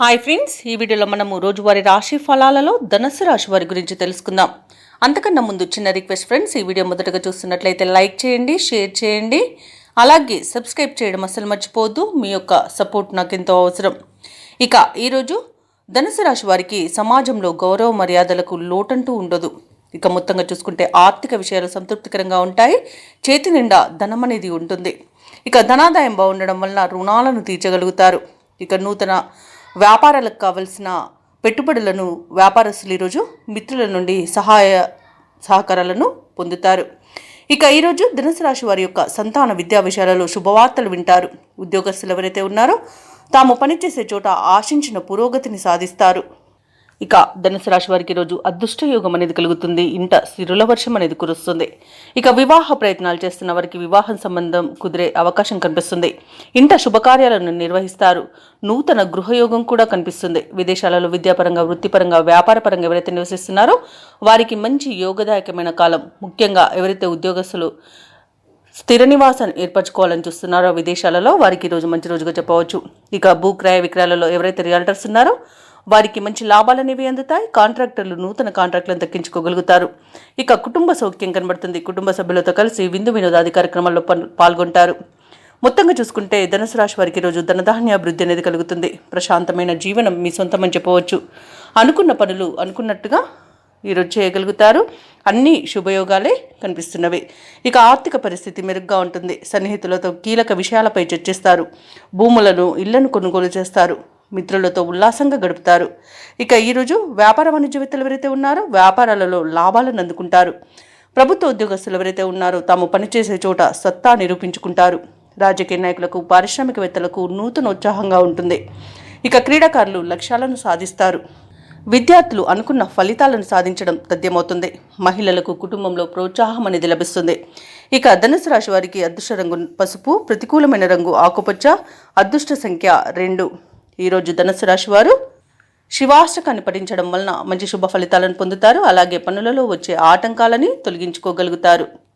Hi friends, ఈ వీడియోలో మనము రోజువారీ రాశి ఫలాలలో ధనుసు రాశి వారి గురించి తెలుసుకుందాం. అంతకన్నా ముందు చిన్న రిక్వెస్ట్ ఫ్రెండ్స్, ఈ వీడియో మొదటగా చూస్తున్నట్లయితే లైక్ చేయండి, షేర్ చేయండి, అలాగే సబ్స్క్రైబ్ చేయడం అసలు మర్చిపోవద్దు. మీ యొక్క సపోర్ట్ నాకు ఎంతో అవసరం. ఇక ఈరోజు ధనుసు రాశి వారికి సమాజంలో గౌరవ మర్యాదలకు లోటంటూ ఉండదు. ఇక మొత్తంగా చూసుకుంటే ఆర్థిక విషయాలు సంతృప్తికరంగా ఉంటాయి. చేతి నిండా ధనం అనేది ఉంటుంది. ఇక ధనాదాయం బాగుండడం వలన రుణాలను తీర్చగలుగుతారు. ఇక నూతన వ్యాపారాలకు కావలసిన పెట్టుబడులను వ్యాపారస్తులు ఈరోజు మిత్రుల నుండి సహకారాలను పొందుతారు. ఇక ఈరోజు ధనుసు రాశి వారి యొక్క సంతాన విద్యా విషయాలలో శుభవార్తలు వింటారు. ఉద్యోగస్తులు ఎవరైతే ఉన్నారో తాము పనిచేసే చోట ఆశించిన పురోగతిని సాధిస్తారు. ఇక ధనుసు రాశి వారికి ఈరోజు అదృష్ట యోగం అనేది కలుగుతుంది. ఇంట సిరుల వర్షం అనేది కురుస్తుంది. ఇక వివాహ ప్రయత్నాలు చేస్తున్న వారికి వివాహం సంబంధం కుదిరే అవకాశం కనిపిస్తుంది. ఇంట శుభకార్యాలను నిర్వహిస్తారు. నూతన గృహయోగం కూడా కనిపిస్తుంది. విదేశాలలో విద్యాపరంగా, వృత్తిపరంగా, వ్యాపారపరంగా ఎవరైతే నివసిస్తున్నారో వారికి మంచి యోగదాయకమైన కాలం. ముఖ్యంగా ఎవరైతే ఉద్యోగస్తులు స్థిర నివాసం ఏర్పరచుకోవాలని చూస్తున్నారో విదేశాలలో వారికి ఈరోజు మంచి రోజుగా చెప్పవచ్చు. ఇక భూ క్రయ విక్రయాలలో ఎవరైతే రియల్టర్స్ ఉన్నారో వారికి మంచి లాభాలనేవి అందుతాయి. కాంట్రాక్టర్లు నూతన కాంట్రాక్టులను దక్కించుకోగలుగుతారు. ఇక కుటుంబ సౌఖ్యం కనబడుతుంది. కుటుంబ సభ్యులతో కలిసి విందు వినోదాది కార్యక్రమాల్లో పాల్గొంటారు. మొత్తంగా చూసుకుంటే ధనుసు రాశి వారికి ఈరోజు ధనధాన్యాభివృద్ధి అనేది కలుగుతుంది. ప్రశాంతమైన జీవనం మీ సొంతమని చెప్పవచ్చు. అనుకున్న పనులు అనుకున్నట్టుగా ఈరోజు చేయగలుగుతారు. అన్ని శుభయోగాలే కనిపిస్తున్నవి. ఇక ఆర్థిక పరిస్థితి మెరుగ్గా ఉంటుంది. సన్నిహితులతో కీలక విషయాలపై చర్చిస్తారు. భూములను, ఇళ్లను కొనుగోలు చేస్తారు. మిత్రులతో ఉల్లాసంగా గడుపుతారు. ఇక ఈరోజు వ్యాపార వాణిజ్యవేత్తలు ఎవరైతే ఉన్నారో వ్యాపారాలలో లాభాలను అందుకుంటారు. ప్రభుత్వ ఉద్యోగస్తులు ఎవరైతే ఉన్నారో తాము పనిచేసే చోట సత్తా నిరూపించుకుంటారు. రాజకీయ నాయకులకు, పారిశ్రామికవేత్తలకు నూతన ఉత్సాహంగా ఉంటుంది. ఇక క్రీడాకారులు లక్ష్యాలను సాధిస్తారు. విద్యార్థులు అనుకున్న ఫలితాలను సాధించడం తథ్యమవుతుంది. మహిళలకు కుటుంబంలో ప్రోత్సాహం అనేది లభిస్తుంది. ఇక ధనుసు రాశి వారికి అదృష్ట రంగు పసుపు, ప్రతికూలమైన రంగు ఆకుపచ్చ, అదృష్ట సంఖ్య 2. ఈరోజు ధనుసు రాశి వారు శివాష్టకాన్ని పఠించడం వలన మంచి శుభ ఫలితాలను పొందుతారు. అలాగే పనులలో వచ్చే ఆటంకాలని తొలగించుకోగలుగుతారు.